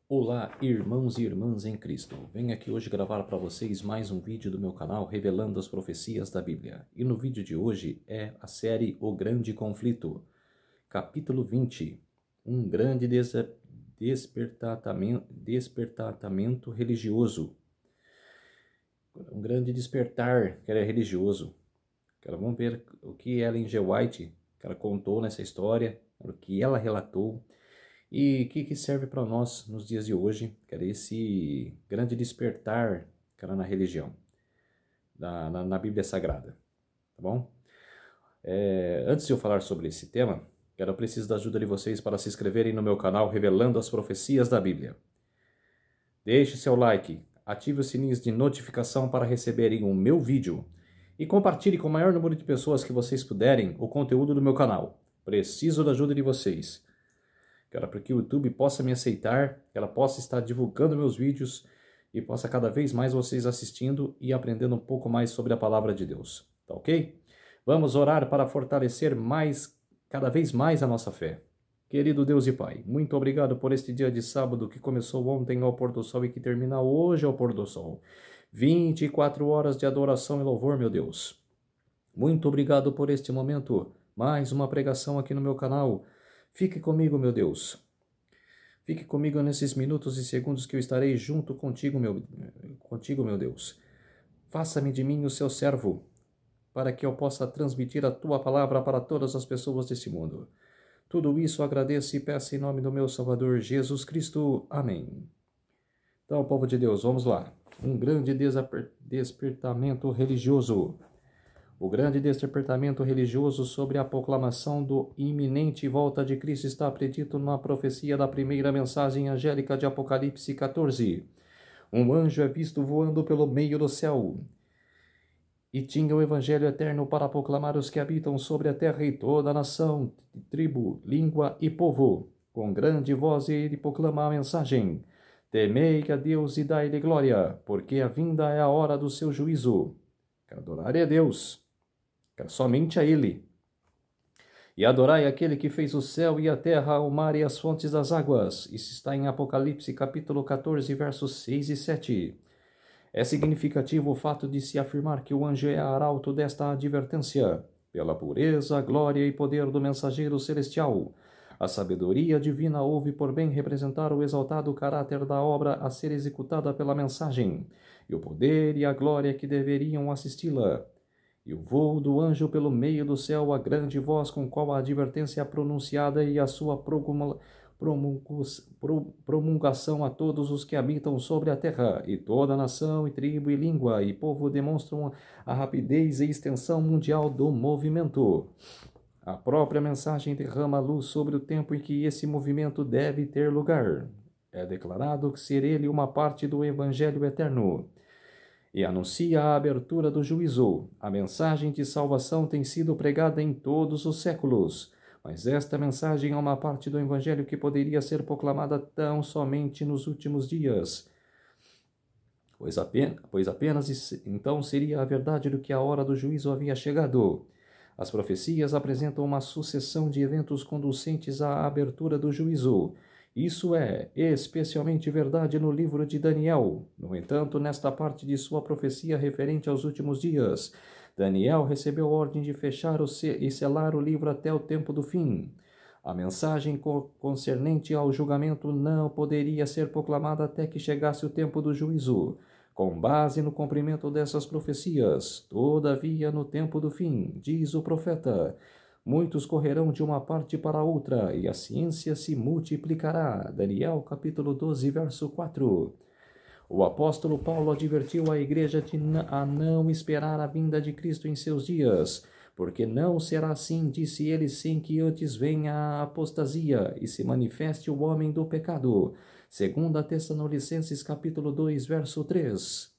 Olá, irmãos e irmãs em Cristo. Venho aqui hoje gravar para vocês mais um vídeo do meu canal revelando as profecias da Bíblia. E no vídeo de hoje é a série O Grande Conflito, capítulo 20, um grande despertamento religioso. Um grande despertar que era religioso. Vamos ver o que Ellen G. White contou nessa história, o que ela relatou. E o que serve para nós nos dias de hoje, esse grande despertar, na religião, na Bíblia Sagrada, tá bom? Antes de eu falar sobre esse tema, eu preciso da ajuda de vocês para se inscreverem no meu canal Revelando as Profecias da Bíblia. Deixe seu like, ative os sininhos de notificação para receberem o meu vídeo e compartilhe com o maior número de pessoas que vocês puderem o conteúdo do meu canal. Preciso da ajuda de vocês. Para que o YouTube possa me aceitar, que ela possa estar divulgando meus vídeos e possa cada vez mais vocês assistindo e aprendendo um pouco mais sobre a palavra de Deus, tá ok? Vamos orar para fortalecer cada vez mais a nossa fé. Querido Deus e Pai, muito obrigado por este dia de sábado que começou ontem ao pôr do sol e que termina hoje ao pôr do sol. 24 horas de adoração e louvor, meu Deus. Muito obrigado por este momento, mais uma pregação aqui no meu canal. Fique comigo, meu Deus. Fique comigo nesses minutos e segundos que eu estarei junto contigo, meu Deus. Faça-me de mim o seu servo, para que eu possa transmitir a tua palavra para todas as pessoas desse mundo. Tudo isso agradeço e peço em nome do meu Salvador Jesus Cristo. Amém. Então, povo de Deus, vamos lá. Um grande despertamento religioso. O grande despertamento religioso sobre a proclamação do iminente volta de Cristo está predito na profecia da primeira mensagem angélica de Apocalipse 14. Um anjo é visto voando pelo meio do céu e tinha o evangelho eterno para proclamar os que habitam sobre a terra e toda a nação, tribo, língua e povo. Com grande voz ele proclama a mensagem: Temei a Deus e dai-lhe glória, porque a vinda é a hora do seu juízo. Adorai a Deus. Somente a Ele. E adorai aquele que fez o céu e a terra, o mar e as fontes das águas. Isso está em Apocalipse capítulo 14, versos 6 e 7. É significativo o fato de se afirmar que o anjo é arauto desta advertência, pela pureza, glória e poder do mensageiro celestial. A sabedoria divina houve por bem representar o exaltado caráter da obra a ser executada pela mensagem, e o poder e a glória que deveriam assisti-la. E o voo do anjo pelo meio do céu, a grande voz com qual a advertência é pronunciada e a sua promulgação a todos os que habitam sobre a terra, e toda nação, e tribo, e língua, e povo demonstram a rapidez e extensão mundial do movimento. A própria mensagem derrama luz sobre o tempo em que esse movimento deve ter lugar. É declarado que ser ele uma parte do Evangelho eterno e anuncia a abertura do juízo. A mensagem de salvação tem sido pregada em todos os séculos, mas esta mensagem é uma parte do Evangelho que poderia ser proclamada tão somente nos últimos dias, pois apenas então seria a verdade do que a hora do juízo havia chegado. As profecias apresentam uma sucessão de eventos conducentes à abertura do juízo. Isso é especialmente verdade no livro de Daniel. No entanto, nesta parte de sua profecia referente aos últimos dias, Daniel recebeu ordem de fechar e selar o livro até o tempo do fim. A mensagem concernente ao julgamento não poderia ser proclamada até que chegasse o tempo do juízo, com base no cumprimento dessas profecias. Todavia, no tempo do fim, diz o profeta, muitos correrão de uma parte para outra, e a ciência se multiplicará. Daniel capítulo 12, verso 4. O apóstolo Paulo advertiu a igreja a não esperar a vinda de Cristo em seus dias, porque não será assim, disse ele, sem que antes venha a apostasia e se manifeste o homem do pecado. 2 Tessalonicenses capítulo 2, verso 3.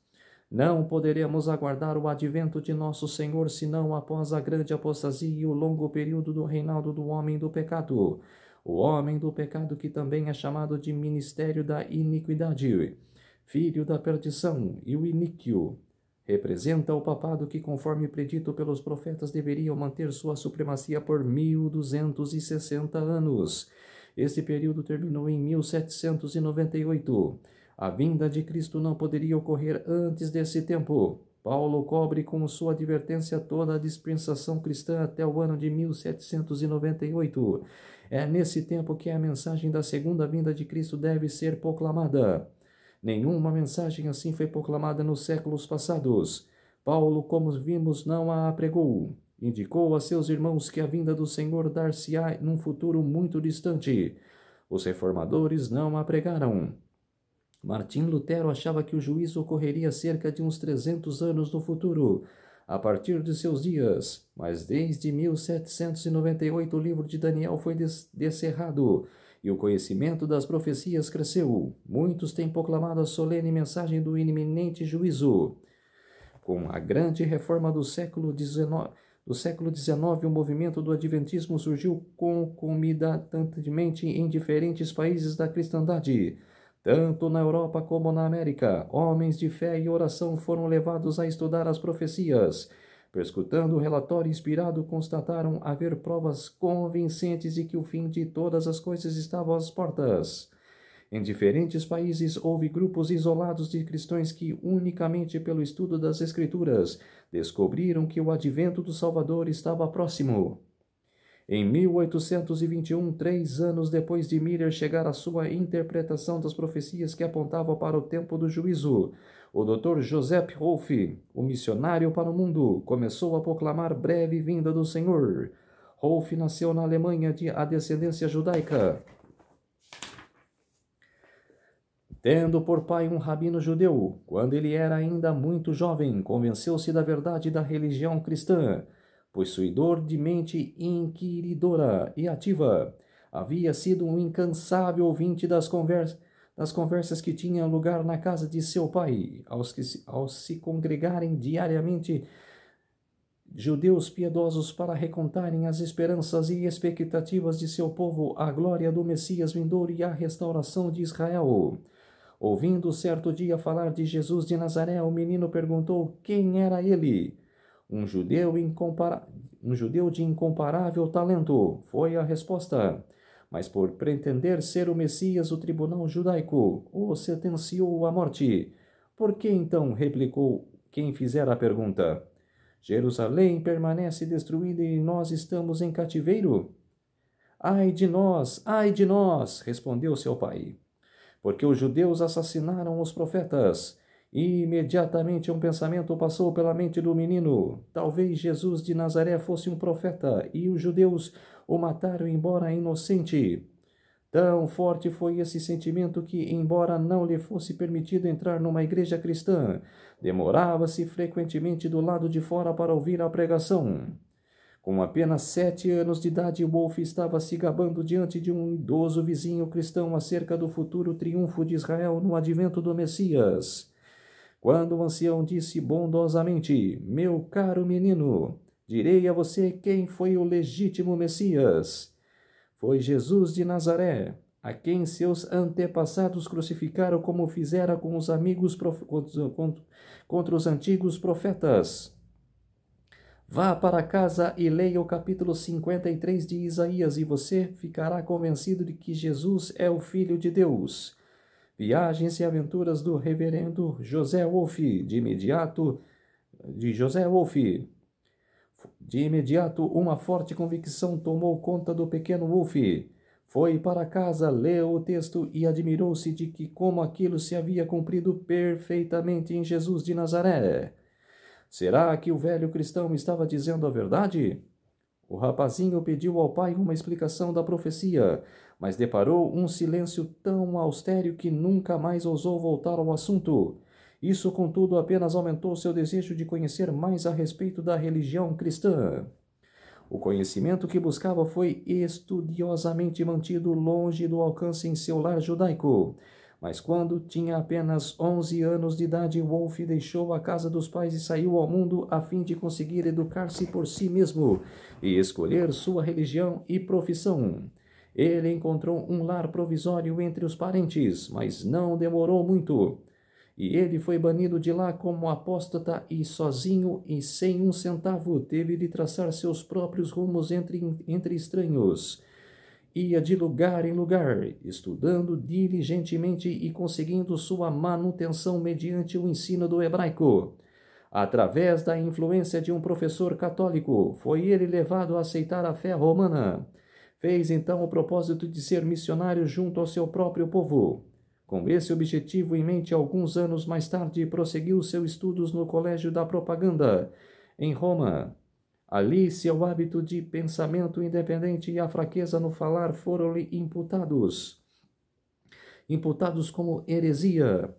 Não poderemos aguardar o advento de nosso Senhor senão após a grande apostasia e o longo período do reinado do homem do pecado. O homem do pecado que também é chamado de ministério da iniquidade, filho da perdição, e o iníquo representa o papado que, conforme predito pelos profetas, deveriam manter sua supremacia por 1260 anos. Este período terminou em 1798. A vinda de Cristo não poderia ocorrer antes desse tempo. Paulo cobre com sua advertência toda a dispensação cristã até o ano de 1798. É nesse tempo que a mensagem da segunda vinda de Cristo deve ser proclamada. Nenhuma mensagem assim foi proclamada nos séculos passados. Paulo, como vimos, não a pregou. Indicou a seus irmãos que a vinda do Senhor dar-se-á num futuro muito distante. Os reformadores não a pregaram. Martim Lutero achava que o juízo ocorreria cerca de uns 300 anos no futuro, a partir de seus dias, mas desde 1798 o livro de Daniel foi descerrado e o conhecimento das profecias cresceu. Muitos têm proclamado a solene mensagem do iminente juízo. Com a grande reforma do século XIX, o movimento do adventismo surgiu concomitantemente em diferentes países da cristandade. Tanto na Europa como na América, homens de fé e oração foram levados a estudar as profecias. Perscrutando o relatório inspirado, constataram haver provas convincentes de que o fim de todas as coisas estava às portas. Em diferentes países houve grupos isolados de cristãos que, unicamente pelo estudo das Escrituras, descobriram que o advento do Salvador estava próximo. Em 1821, 3 anos depois de Miller chegar à sua interpretação das profecias que apontavam para o tempo do juízo, o Dr. Joseph Wolff, o missionário para o mundo, começou a proclamar breve vinda do Senhor. Wolff nasceu na Alemanha de descendência judaica. Tendo por pai um rabino judeu, quando ele era ainda muito jovem, convenceu-se da verdade da religião cristã. Possuidor de mente inquiridora e ativa, havia sido um incansável ouvinte das conversas que tinham lugar na casa de seu pai, ao se congregarem diariamente judeus piedosos para recontarem as esperanças e expectativas de seu povo, a glória do Messias vindouro e a restauração de Israel. Ouvindo certo dia falar de Jesus de Nazaré, o menino perguntou quem era ele. Um judeu de incomparável talento, foi a resposta. Mas por pretender ser o Messias, o tribunal judaico o sentenciou à morte. Por que então, replicou quem fizera a pergunta, Jerusalém permanece destruída e nós estamos em cativeiro? Ai de nós, respondeu seu pai, porque os judeus assassinaram os profetas. E imediatamente um pensamento passou pela mente do menino. Talvez Jesus de Nazaré fosse um profeta e os judeus o mataram embora inocente. Tão forte foi esse sentimento que, embora não lhe fosse permitido entrar numa igreja cristã, demorava-se frequentemente do lado de fora para ouvir a pregação. Com apenas 7 anos de idade, Wolff estava se gabando diante de um idoso vizinho cristão acerca do futuro triunfo de Israel no advento do Messias. Quando o ancião disse bondosamente, meu caro menino, direi a você quem foi o legítimo Messias. Foi Jesus de Nazaré, a quem seus antepassados crucificaram como fizera com os amigos contra os antigos profetas. Vá para casa e leia o capítulo 53 de Isaías e você ficará convencido de que Jesus é o Filho de Deus. Viagens e aventuras do reverendo José Wolff. De imediato, uma forte convicção tomou conta do pequeno Wolff. Foi para casa, leu o texto e admirou-se de que como aquilo se havia cumprido perfeitamente em Jesus de Nazaré. Será que o velho cristão estava dizendo a verdade? O rapazinho pediu ao pai uma explicação da profecia, mas deparou um silêncio tão austero que nunca mais ousou voltar ao assunto. Isso, contudo, apenas aumentou seu desejo de conhecer mais a respeito da religião cristã. O conhecimento que buscava foi estudiosamente mantido longe do alcance em seu lar judaico. Mas quando tinha apenas 11 anos de idade, Wolff deixou a casa dos pais e saiu ao mundo a fim de conseguir educar-se por si mesmo e escolher sua religião e profissão. Ele encontrou um lar provisório entre os parentes, mas não demorou muito. E ele foi banido de lá como apóstata e sozinho e sem um centavo teve de traçar seus próprios rumos entre estranhos. ia de lugar em lugar, estudando diligentemente e conseguindo sua manutenção mediante o ensino do hebraico. Através da influência de um professor católico, foi ele levado a aceitar a fé romana. Fez então o propósito de ser missionário junto ao seu próprio povo. Com esse objetivo em mente, alguns anos mais tarde, prosseguiu seus estudos no Colégio da Propaganda, em Roma. Ali, seu hábito de pensamento independente e a fraqueza no falar foram-lhe imputados como heresia.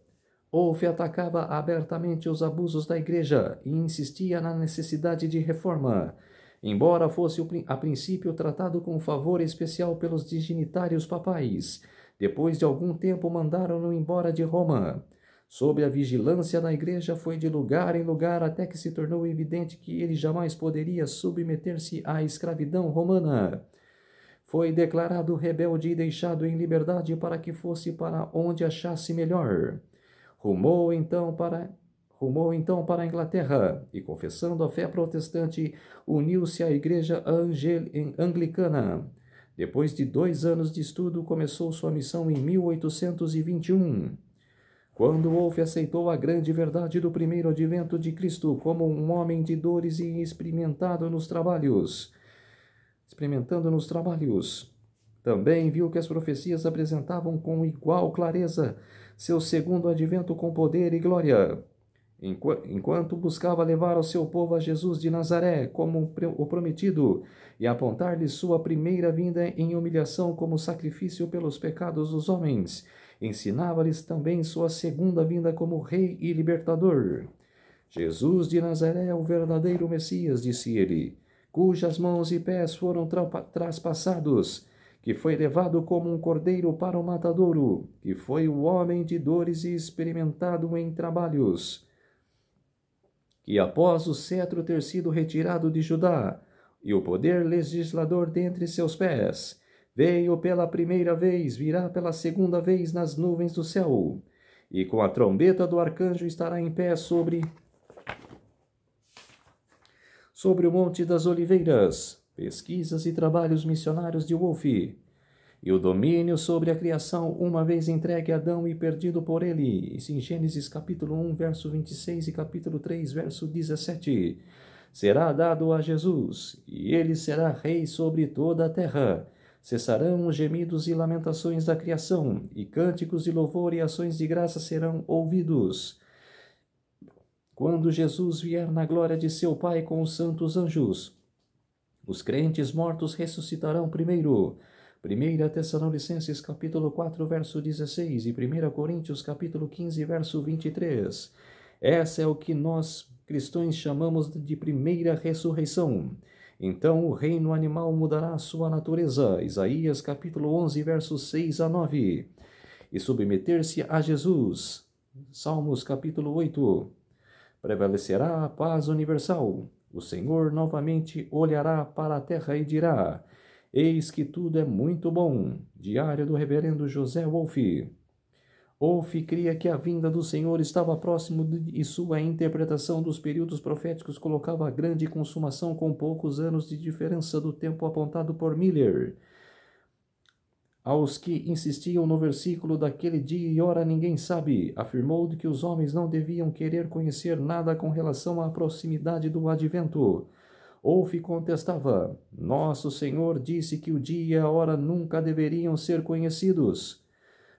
Wolff atacava abertamente os abusos da Igreja e insistia na necessidade de reforma. Embora fosse a princípio tratado com favor especial pelos dignitários papais, depois de algum tempo mandaram-no embora de Roma. Sob a vigilância da Igreja, foi de lugar em lugar até que se tornou evidente que ele jamais poderia submeter-se à escravidão romana. Foi declarado rebelde e deixado em liberdade para que fosse para onde achasse melhor. Rumou então para a Inglaterra e, confessando a fé protestante, uniu-se à Igreja Anglicana. Depois de 2 anos de estudo, começou sua missão em 1821. Quando Wolff aceitou a grande verdade do primeiro advento de Cristo como um homem de dores e experimentando nos trabalhos, também viu que as profecias apresentavam com igual clareza seu segundo advento com poder e glória. Enquanto buscava levar ao seu povo a Jesus de Nazaré como o prometido e apontar-lhe sua primeira vinda em humilhação como sacrifício pelos pecados dos homens, ensinava-lhes também sua segunda vinda como rei e libertador. Jesus de Nazaré é o verdadeiro Messias, disse ele, cujas mãos e pés foram traspassados, que foi levado como um cordeiro para o matadouro, que foi o homem de dores e experimentado em trabalhos, que após o cetro ter sido retirado de Judá, e o poder legislador dentre seus pés, veio pela primeira vez, virá pela segunda vez nas nuvens do céu, e com a trombeta do arcanjo estará em pé sobre o Monte das Oliveiras. Pesquisas e trabalhos missionários de Wolff. E o domínio sobre a criação, uma vez entregue a Adão e perdido por ele. Isso em Gênesis capítulo 1, verso 26 e capítulo 3, verso 17. Será dado a Jesus, e ele será rei sobre toda a terra. Cessarão os gemidos e lamentações da criação, e cânticos de louvor e ações de graça serão ouvidos. Quando Jesus vier na glória de seu Pai com os santos anjos, os crentes mortos ressuscitarão primeiro. 1 Tessalonicenses capítulo 4, verso 16 e 1 Coríntios capítulo 15, verso 23. Essa é o que nós cristãos chamamos de primeira ressurreição. Então o reino animal mudará sua natureza. Isaías capítulo 11, versos 6 a 9. E submeter-se a Jesus. Salmos capítulo 8. Prevalecerá a paz universal. O Senhor novamente olhará para a terra e dirá: eis que tudo é muito bom. Diário do reverendo José Wolff. Wolff cria que a vinda do Senhor estava próximo e sua interpretação dos períodos proféticos colocava a grande consumação com poucos anos de diferença do tempo apontado por Miller. Aos que insistiam no versículo daquele dia e hora ninguém sabe, afirmou que os homens não deviam querer conhecer nada com relação à proximidade do advento. Wolff contestava: nosso Senhor disse que o dia e a hora nunca deveriam ser conhecidos.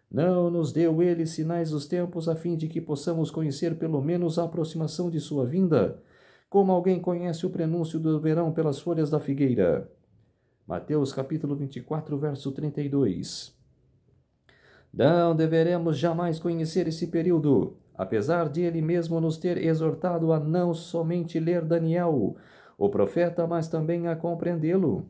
Não nos deu ele sinais dos tempos a fim de que possamos conhecer pelo menos a aproximação de sua vinda, como alguém conhece o prenúncio do verão pelas folhas da figueira. Mateus capítulo 24, verso 32. Não deveremos jamais conhecer esse período, apesar de ele mesmo nos ter exortado a não somente ler Daniel, o profeta, mas também a compreendê-lo.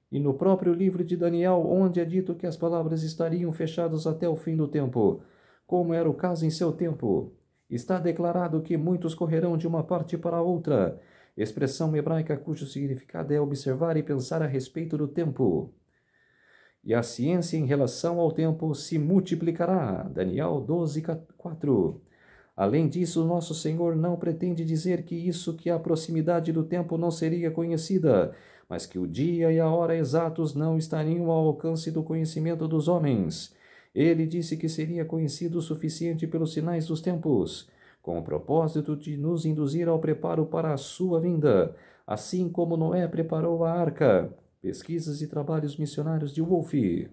E no próprio livro de Daniel, onde é dito que as palavras estariam fechadas até o fim do tempo, como era o caso em seu tempo, está declarado que muitos correrão de uma parte para a outra, expressão hebraica cujo significado é observar e pensar a respeito do tempo. E a ciência em relação ao tempo se multiplicará. Daniel 12, 4. Além disso, nosso Senhor não pretende dizer que a proximidade do tempo não seria conhecida, mas que o dia e a hora exatos não estariam ao alcance do conhecimento dos homens. Ele disse que seria conhecido o suficiente pelos sinais dos tempos, com o propósito de nos induzir ao preparo para a sua vinda, assim como Noé preparou a arca. Pesquisas e trabalhos missionários de Wolfe.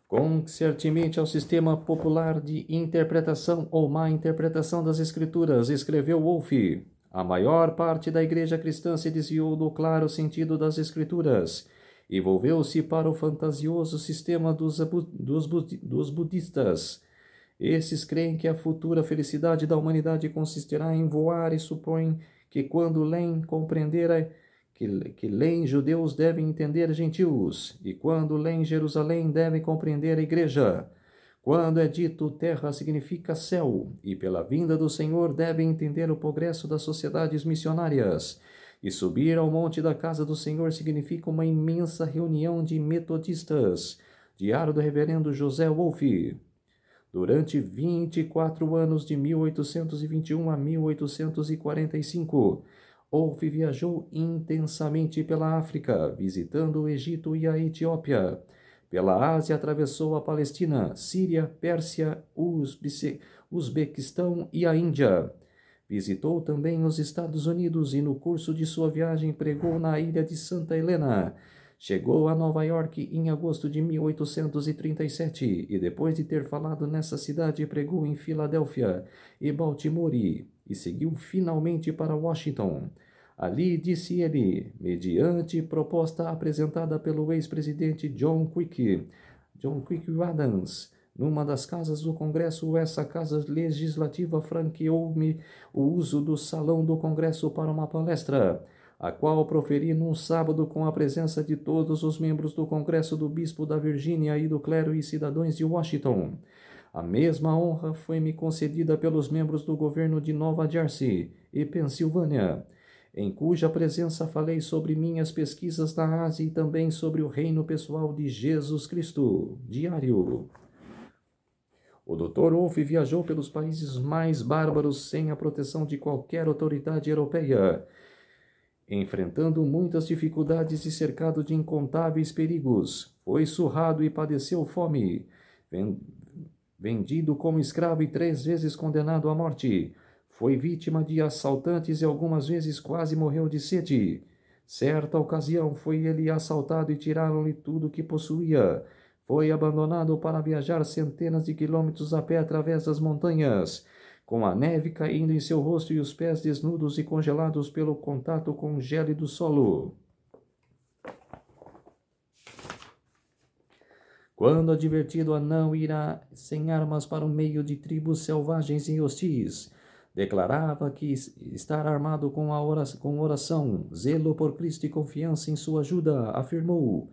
Concertemente ao sistema popular de interpretação ou má interpretação das Escrituras, escreveu Wolfe, a maior parte da igreja cristã se desviou do claro sentido das Escrituras e volveu-se para o fantasioso sistema dos budistas. Esses creem que a futura felicidade da humanidade consistirá em voar e supõem que quando leem compreender que leem judeus devem entender gentios, e quando leem Jerusalém devem compreender a igreja. Quando é dito terra significa céu, e pela vinda do Senhor devem entender o progresso das sociedades missionárias. E subir ao monte da casa do Senhor significa uma imensa reunião de metodistas. Diário do reverendo José Wolfe. Durante 24 anos, de 1821 a 1845, Wolfe viajou intensamente pela África, visitando o Egito e a Etiópia. Pela Ásia, atravessou a Palestina, Síria, Pérsia, Uzbequistão e a Índia. Visitou também os Estados Unidos e, no curso de sua viagem, pregou na ilha de Santa Helena. Chegou a Nova York em agosto de 1837 e, depois de ter falado nessa cidade, pregou em Filadélfia e Baltimore e seguiu finalmente para Washington. Ali, disse ele, mediante proposta apresentada pelo ex-presidente John Quincy Adams, numa das casas do Congresso, essa casa legislativa franqueou-me o uso do salão do Congresso para uma palestra, a qual proferi num sábado com a presença de todos os membros do Congresso, do Bispo da Virgínia e do clero e cidadãos de Washington. A mesma honra foi-me concedida pelos membros do governo de Nova Jersey e Pensilvânia, em cuja presença falei sobre minhas pesquisas na Ásia e também sobre o reino pessoal de Jesus Cristo. Diário. O Dr. Wolfe viajou pelos países mais bárbaros sem a proteção de qualquer autoridade europeia, enfrentando muitas dificuldades e cercado de incontáveis perigos. Foi surrado e padeceu fome, vendido como escravo e 3 vezes condenado à morte. Foi vítima de assaltantes e algumas vezes quase morreu de sede. Certa ocasião foi ele assaltado e tiraram-lhe tudo o que possuía. Foi abandonado para viajar centenas de quilômetros a pé através das montanhas, com a neve caindo em seu rosto e os pés desnudos e congelados pelo contato com o gélido solo. Quando advertido a não ir sem armas para o meio de tribos selvagens e hostis, declarava que estar armado com oração, zelo por Cristo e confiança em sua ajuda, afirmou: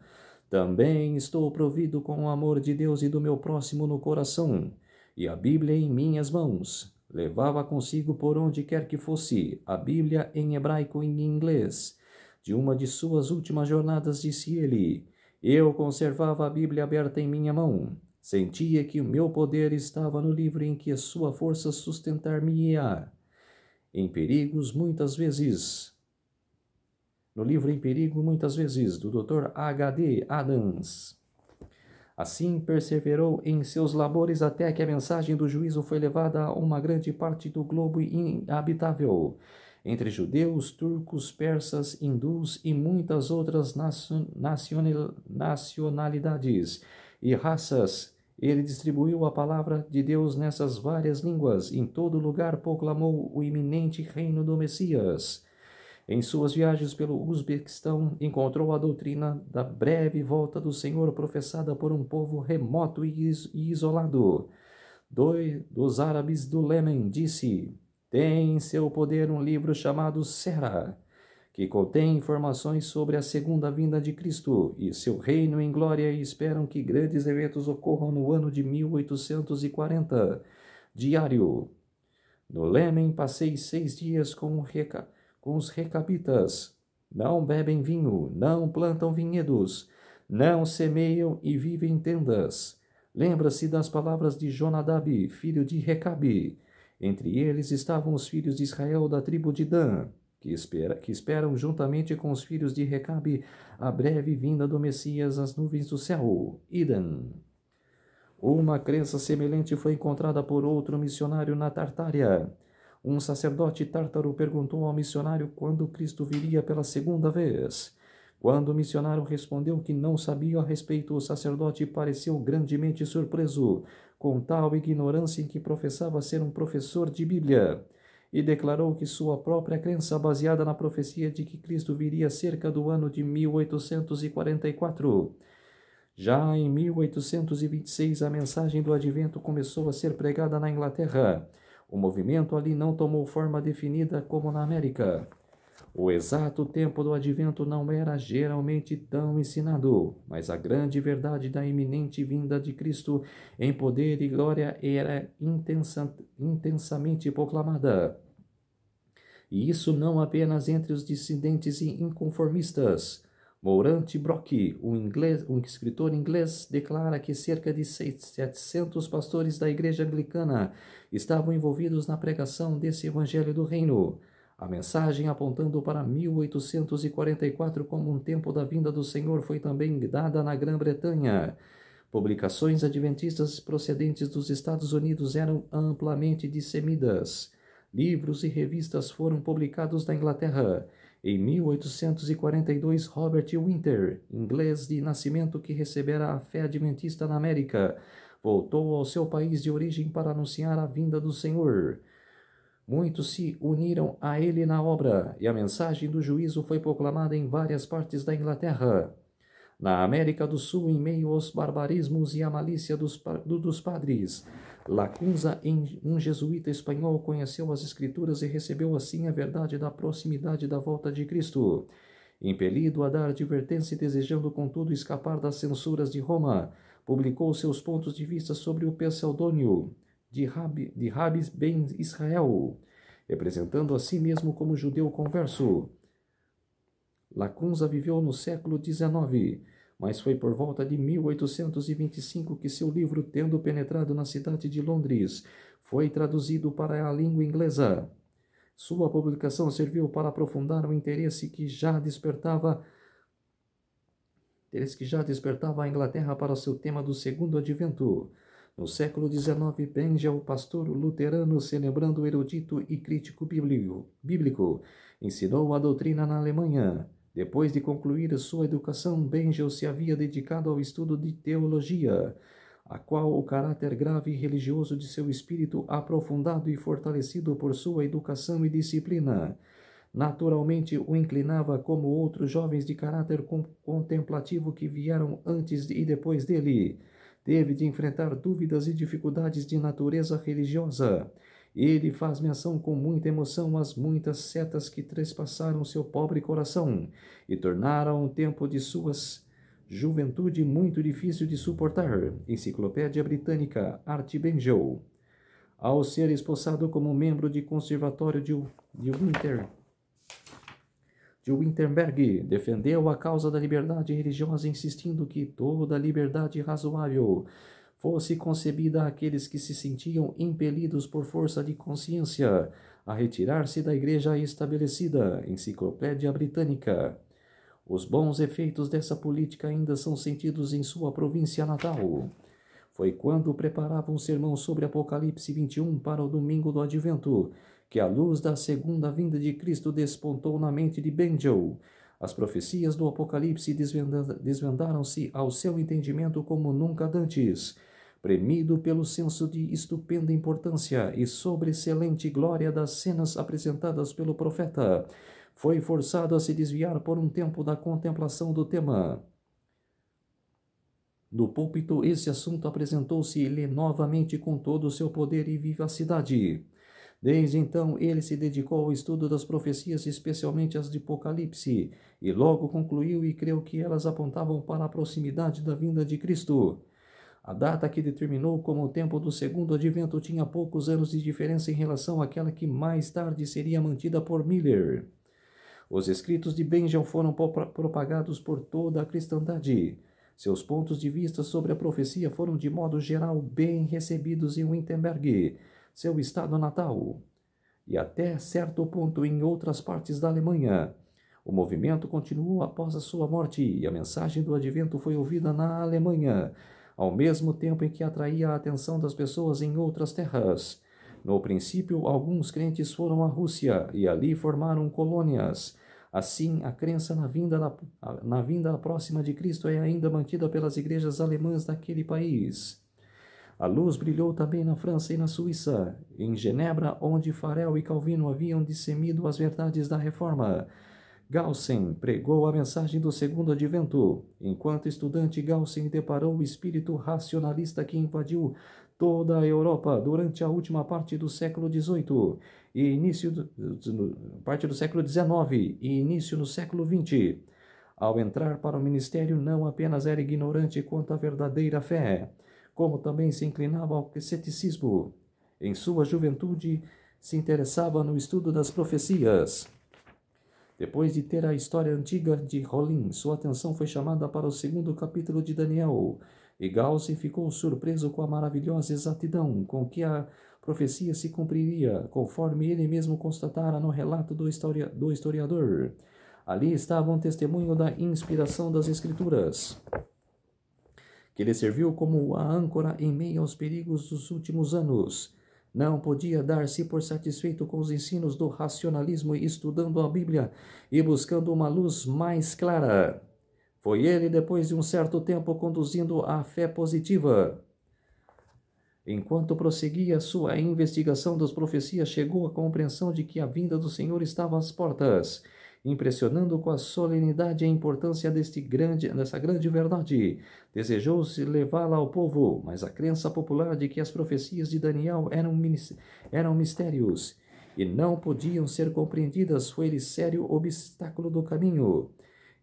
também estou provido com o amor de Deus e do meu próximo no coração, e a Bíblia em minhas mãos. Levava consigo por onde quer que fosse, a Bíblia em hebraico e em inglês. De uma de suas últimas jornadas, disse ele, eu conservava a Bíblia aberta em minha mão. Sentia que o meu poder estava no livro em que a sua força sustentar-me-ia. Em perigos, muitas vezes. No livro Em Perigo, muitas vezes, do Dr. H.D. Adams. Assim perseverou em seus labores até que a mensagem do juízo foi levada a uma grande parte do globo inabitável, entre judeus, turcos, persas, hindus e muitas outras nacionalidades e raças. Ele distribuiu a palavra de Deus nessas várias línguas. Em todo lugar proclamou o iminente reino do Messias. Em suas viagens pelo Uzbequistão, encontrou a doutrina da breve volta do Senhor professada por um povo remoto e isolado. Dos árabes do Iêmen, disse, tem em seu poder um livro chamado Será, que contém informações sobre a segunda vinda de Cristo e seu reino em glória, e esperam que grandes eventos ocorram no ano de 1840. Diário. No Iêmen passei 6 dias com os recabitas, Não bebem vinho, não plantam vinhedos, não semeiam e vivem em tendas. Lembra-se das palavras de Jonadab, filho de Recabe. Entre eles estavam os filhos de Israel da tribo de Dan, que esperam juntamente com os filhos de Recabe a breve vinda do Messias às nuvens do céu. Idem. Uma crença semelhante foi encontrada por outro missionário na Tartária. Um sacerdote tártaro perguntou ao missionário quando Cristo viria pela segunda vez. Quando o missionário respondeu que não sabia a respeito, o sacerdote pareceu grandemente surpreso com tal ignorância em que professava ser um professor de Bíblia, e declarou que sua própria crença, baseada na profecia de que Cristo viria cerca do ano de 1844, já em 1826, a mensagem do advento começou a ser pregada na Inglaterra. O movimento ali não tomou forma definida como na América. O exato tempo do advento não era geralmente tão ensinado, mas a grande verdade da iminente vinda de Cristo em poder e glória era intensamente proclamada. E isso não apenas entre os dissidentes e inconformistas. Morant Brock, um escritor inglês, declara que cerca de 700 pastores da igreja anglicana estavam envolvidos na pregação desse evangelho do reino. A mensagem apontando para 1844 como um tempo da vinda do Senhor foi também dada na Grã-Bretanha. Publicações adventistas procedentes dos Estados Unidos eram amplamente dissemidas. Livros e revistas foram publicados na Inglaterra. Em 1842, Robert Winter, inglês de nascimento que recebera a fé adventista na América, voltou ao seu país de origem para anunciar a vinda do Senhor. Muitos se uniram a ele na obra, e a mensagem do juízo foi proclamada em várias partes da Inglaterra. Na América do Sul, em meio aos barbarismos e à malícia dos padres, Lacunza, um jesuíta espanhol, conheceu as Escrituras e recebeu assim a verdade da proximidade da volta de Cristo. Impelido a dar advertência e desejando, contudo, escapar das censuras de Roma, publicou seus pontos de vista sobre o pseudônimo de Rabis ben Israel, representando a si mesmo como judeu converso. Lacunza viveu no século XIX, mas foi por volta de 1825 que seu livro, tendo penetrado na cidade de Londres, foi traduzido para a língua inglesa. Sua publicação serviu para aprofundar o interesse que já despertava a Inglaterra para o seu tema do segundo advento. No século XIX, Bengel, pastor luterano, celebrando erudito e crítico bíblico, ensinou a doutrina na Alemanha. Depois de concluir sua educação, Bengel se havia dedicado ao estudo de teologia, a qual o caráter grave e religioso de seu espírito, aprofundado e fortalecido por sua educação e disciplina, naturalmente o inclinava, como outros jovens de caráter contemplativo que vieram antes e depois dele. Teve de enfrentar dúvidas e dificuldades de natureza religiosa. Ele faz menção com muita emoção às muitas setas que trespassaram seu pobre coração e tornaram o tempo de suas juventude muito difícil de suportar. Enciclopédia Britânica, Art Bengel. Ao ser expulsado como membro de conservatório de Wittenberg, defendeu a causa da liberdade religiosa, insistindo que toda liberdade razoável fosse concebida àqueles que se sentiam impelidos por força de consciência a retirar-se da igreja estabelecida. Enciclopédia Britânica. Os bons efeitos dessa política ainda são sentidos em sua província natal. Foi quando preparava um sermão sobre Apocalipse 21 para o domingo do Advento que a luz da segunda vinda de Cristo despontou na mente de Bengel. As profecias do Apocalipse desvendaram-se ao seu entendimento como nunca dantes. Premido pelo senso de estupenda importância e sobreexcelente glória das cenas apresentadas pelo profeta, foi forçado a se desviar por um tempo da contemplação do tema. No púlpito, esse assunto apresentou-se-lhe novamente com todo o seu poder e vivacidade. Desde então, ele se dedicou ao estudo das profecias, especialmente as de Apocalipse, e logo concluiu e creu que elas apontavam para a proximidade da vinda de Cristo. A data que determinou como o tempo do segundo advento tinha poucos anos de diferença em relação àquela que mais tarde seria mantida por Miller. Os escritos de Benjamin foram propagados por toda a cristandade. Seus pontos de vista sobre a profecia foram, de modo geral, bem recebidos em Wittenberg, seu estado natal, e até certo ponto em outras partes da Alemanha. O movimento continuou após a sua morte, e a mensagem do advento foi ouvida na Alemanha, ao mesmo tempo em que atraía a atenção das pessoas em outras terras. No princípio, alguns crentes foram à Rússia e ali formaram colônias. Assim, a crença na vinda próxima de Cristo é ainda mantida pelas igrejas alemãs daquele país. A luz brilhou também na França e na Suíça, em Genebra, onde Farel e Calvino haviam dissemido as verdades da Reforma. Gaussen pregou a mensagem do segundo advento. Enquanto estudante, Gaussen deparou o espírito racionalista que invadiu toda a Europa durante a última parte do século XVIII e parte do século XIX e início no século XX. Ao entrar para o ministério, não apenas era ignorante quanto à verdadeira fé, como também se inclinava ao ceticismo. Em sua juventude, se interessava no estudo das profecias. Depois de ter a história antiga de Rolim, sua atenção foi chamada para o segundo capítulo de Daniel, e Gaussen ficou surpreso com a maravilhosa exatidão com que a profecia se cumpriria, conforme ele mesmo constatara no relato do historiador. Ali estava um testemunho da inspiração das Escrituras, que lhe serviu como a âncora em meio aos perigos dos últimos anos. Não podia dar-se por satisfeito com os ensinos do racionalismo, estudando a Bíblia e buscando uma luz mais clara. Foi ele, depois de um certo tempo, conduzindo a fé positiva. Enquanto prosseguia sua investigação das profecias, chegou à compreensão de que a vinda do Senhor estava às portas, impressionando com a solenidade e a importância dessa grande verdade. Desejou-se levá-la ao povo, mas a crença popular de que as profecias de Daniel eram mistérios e não podiam ser compreendidas foi-lhe sério obstáculo do caminho.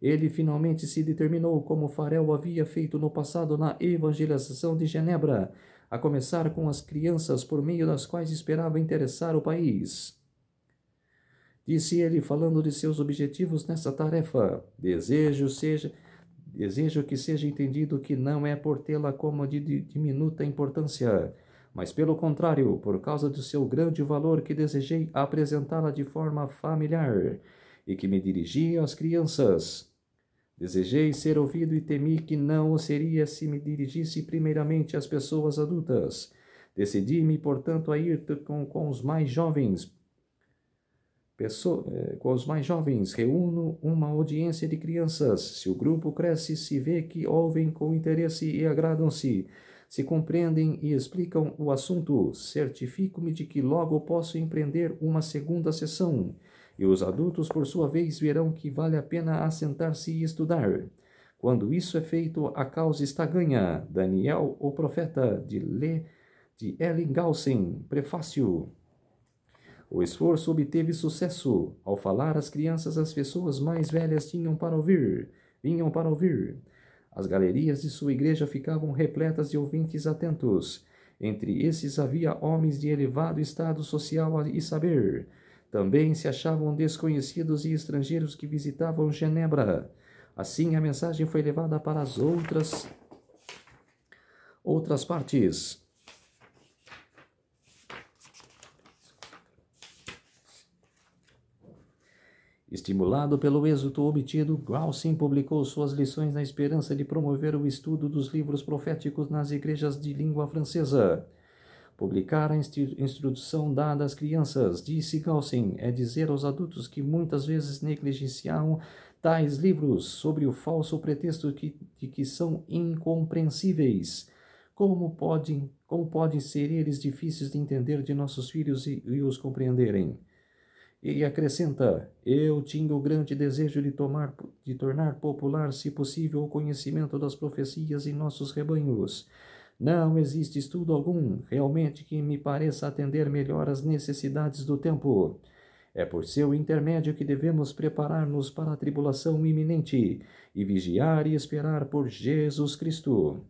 Ele finalmente se determinou, como Farel havia feito no passado na evangelização de Genebra, a começar com as crianças por meio das quais esperava interessar o país. Disse ele, falando de seus objetivos nessa tarefa: Desejo que seja entendido que não é por tê-la como de diminuta importância, mas pelo contrário, por causa do seu grande valor, que desejei apresentá-la de forma familiar e que me dirigi às crianças. Desejei ser ouvido e temi que não o seria se me dirigisse primeiramente às pessoas adultas. Decidi-me, portanto, a ir com os mais jovens. Reúno uma audiência de crianças. Se o grupo cresce, se vê que ouvem com interesse e agradam-se, se compreendem e explicam o assunto, certifico-me de que logo posso empreender uma segunda sessão, e os adultos, por sua vez, verão que vale a pena assentar-se e estudar. Quando isso é feito, a causa está ganha. Daniel, o profeta, de Ellen Gaussen, prefácio. O esforço obteve sucesso. Ao falar às crianças, as pessoas mais velhas vinham para ouvir. As galerias de sua igreja ficavam repletas de ouvintes atentos. Entre esses havia homens de elevado estado social e saber. Também se achavam desconhecidos e estrangeiros que visitavam Genebra. Assim, a mensagem foi levada para as outras partes. Estimulado pelo êxito obtido, Gaussen publicou suas lições na esperança de promover o estudo dos livros proféticos nas igrejas de língua francesa. Publicar a instrução dada às crianças, disse Gaussen, é dizer aos adultos que muitas vezes negligenciam tais livros sob o falso pretexto de que são incompreensíveis. Como podem ser eles difíceis de entender de nossos filhos e os compreenderem? E acrescenta: eu tinha o grande desejo de tornar popular, se possível, o conhecimento das profecias em nossos rebanhos. Não existe estudo algum, realmente, que me pareça atender melhor às necessidades do tempo. É por seu intermédio que devemos preparar-nos para a tribulação iminente e vigiar e esperar por Jesus Cristo.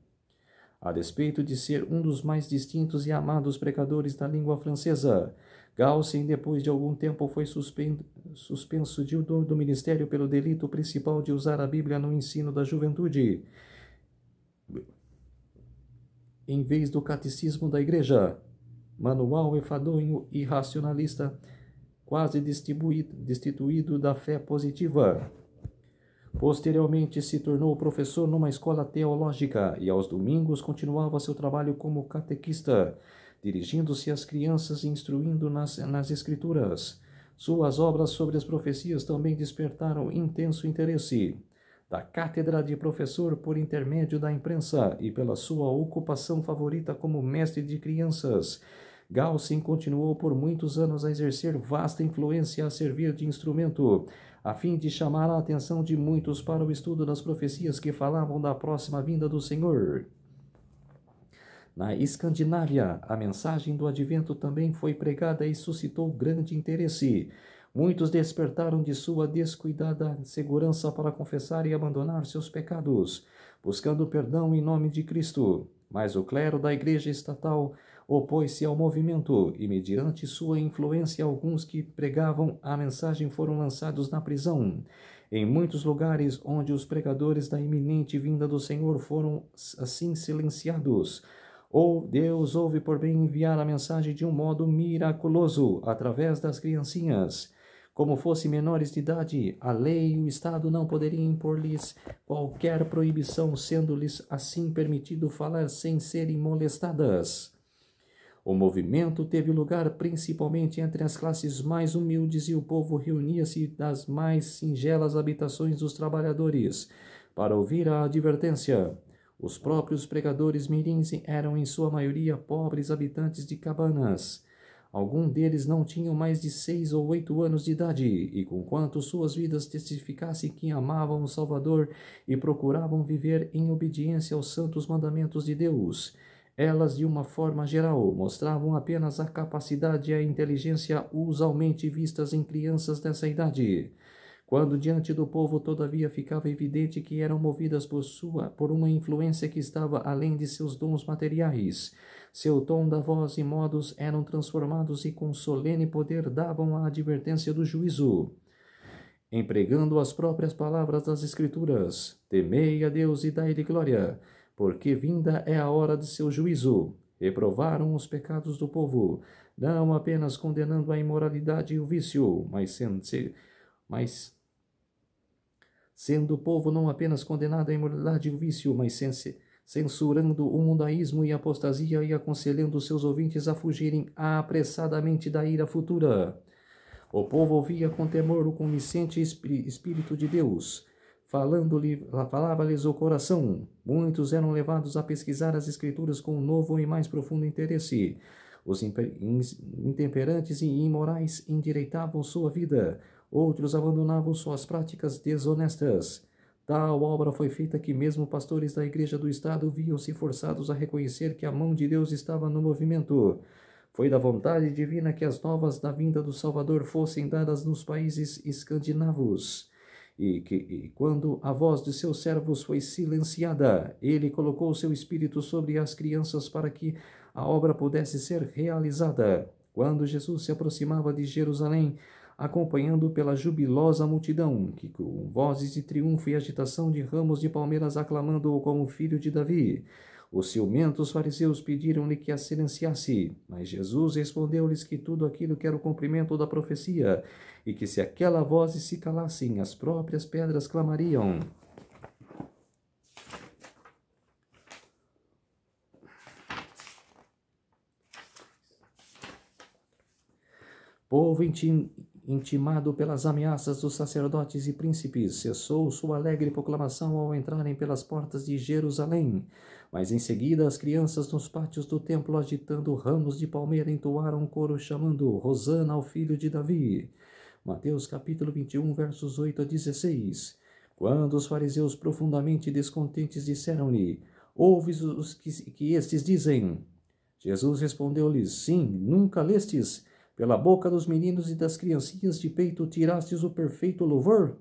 A despeito de ser um dos mais distintos e amados pregadores da língua francesa, Galsen, depois de algum tempo, foi suspenso do ministério pelo delito principal de usar a Bíblia no ensino da juventude, em vez do catecismo da igreja, manual enfadonho e racionalista, quase destituído da fé positiva. Posteriormente se tornou professor numa escola teológica e aos domingos continuava seu trabalho como catequista, dirigindo-se às crianças e instruindo nas escrituras. Suas obras sobre as profecias também despertaram intenso interesse da cátedra de professor por intermédio da imprensa e pela sua ocupação favorita como mestre de crianças. Galsen continuou por muitos anos a exercer vasta influência a servir de instrumento, a fim de chamar a atenção de muitos para o estudo das profecias que falavam da próxima vinda do Senhor. Na Escandinávia, a mensagem do advento também foi pregada e suscitou grande interesse. Muitos despertaram de sua descuidada segurança para confessar e abandonar seus pecados, buscando perdão em nome de Cristo. Mas o clero da igreja estatal opôs-se ao movimento e, mediante sua influência, alguns que pregavam a mensagem foram lançados na prisão. Em muitos lugares onde os pregadores da iminente vinda do Senhor foram assim silenciados, ou Deus houve por bem enviar a mensagem de um modo miraculoso através das criancinhas. Como fossem menores de idade, a lei e o Estado não poderiam impor-lhes qualquer proibição, sendo-lhes assim permitido falar sem serem molestadas. O movimento teve lugar principalmente entre as classes mais humildes e o povo reunia-se das mais singelas habitações dos trabalhadores para ouvir a advertência. Os próprios pregadores mirins eram em sua maioria pobres habitantes de cabanas. Alguns deles não tinham mais de 6 ou 8 anos de idade, e conquanto suas vidas testificassem que amavam o Salvador e procuravam viver em obediência aos santos mandamentos de Deus, elas, de uma forma geral, mostravam apenas a capacidade e a inteligência usualmente vistas em crianças dessa idade. Quando diante do povo, todavia, ficava evidente que eram movidas por uma influência que estava além de seus dons materiais, seu tom da voz e modos eram transformados e com solene poder davam a advertência do juízo, empregando as próprias palavras das Escrituras: temei a Deus e dai-lhe glória, porque vinda é a hora de seu juízo. Reprovaram os pecados do povo, não apenas condenando a imoralidade e o vício, mas sendo o povo não apenas condenado à imoralidade e o vício, mas censurando o mundaísmo e a apostasia e aconselhando seus ouvintes a fugirem apressadamente da ira futura. O povo ouvia com temor o convincente Espírito de Deus, falava-lhes o coração. Muitos eram levados a pesquisar as Escrituras com um novo e mais profundo interesse. Os intemperantes e imorais endireitavam sua vida, outros abandonavam suas práticas desonestas. Tal obra foi feita que mesmo pastores da Igreja do Estado viam-se forçados a reconhecer que a mão de Deus estava no movimento. Foi da vontade divina que as novas da vinda do Salvador fossem dadas nos países escandinavos. E quando a voz de seus servos foi silenciada, ele colocou seu espírito sobre as crianças para que a obra pudesse ser realizada. Quando Jesus se aproximava de Jerusalém, acompanhado pela jubilosa multidão, que com vozes de triunfo e agitação de ramos de palmeiras aclamando-o como filho de Davi, os ciumentos fariseus pediram-lhe que a silenciasse, mas Jesus respondeu-lhes que tudo aquilo que era o cumprimento da profecia, e que se aquela voz se calassem, as próprias pedras clamariam. Povo intimado pelas ameaças dos sacerdotes e príncipes, cessou sua alegre proclamação ao entrarem pelas portas de Jerusalém. Mas em seguida as crianças nos pátios do templo, agitando ramos de palmeira, entoaram um coro chamando: Hosana ao filho de Davi. Mateus capítulo 21, versos 8 a 16. Quando os fariseus, profundamente descontentes, disseram-lhe: ouves os que estes dizem? Jesus respondeu-lhes: sim, nunca lestes? Pela boca dos meninos e das criancinhas de peito tirastes o perfeito louvor?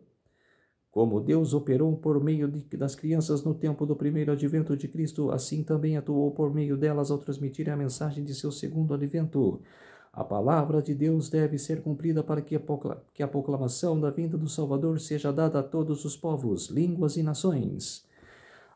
Como Deus operou por meio das crianças no tempo do primeiro advento de Cristo, assim também atuou por meio delas ao transmitir a mensagem de seu segundo advento. A palavra de Deus deve ser cumprida para que a proclamação da vinda do Salvador seja dada a todos os povos, línguas e nações.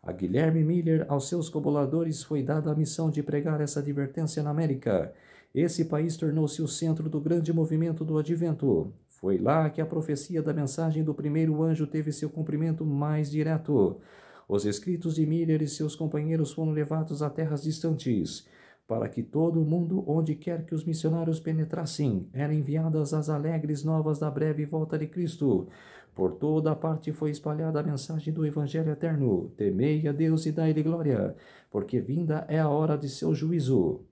A Guilherme Miller, aos seus colaboradores, foi dada a missão de pregar essa advertência na América. Esse país tornou-se o centro do grande movimento do Advento. Foi lá que a profecia da mensagem do primeiro anjo teve seu cumprimento mais direto. Os escritos de Miller e seus companheiros foram levados a terras distantes, para que todo o mundo, onde quer que os missionários penetrassem, eram enviadas as alegres novas da breve volta de Cristo. Por toda a parte foi espalhada a mensagem do Evangelho eterno. Temei a Deus e dai-lhe glória, porque vinda é a hora de seu juízo.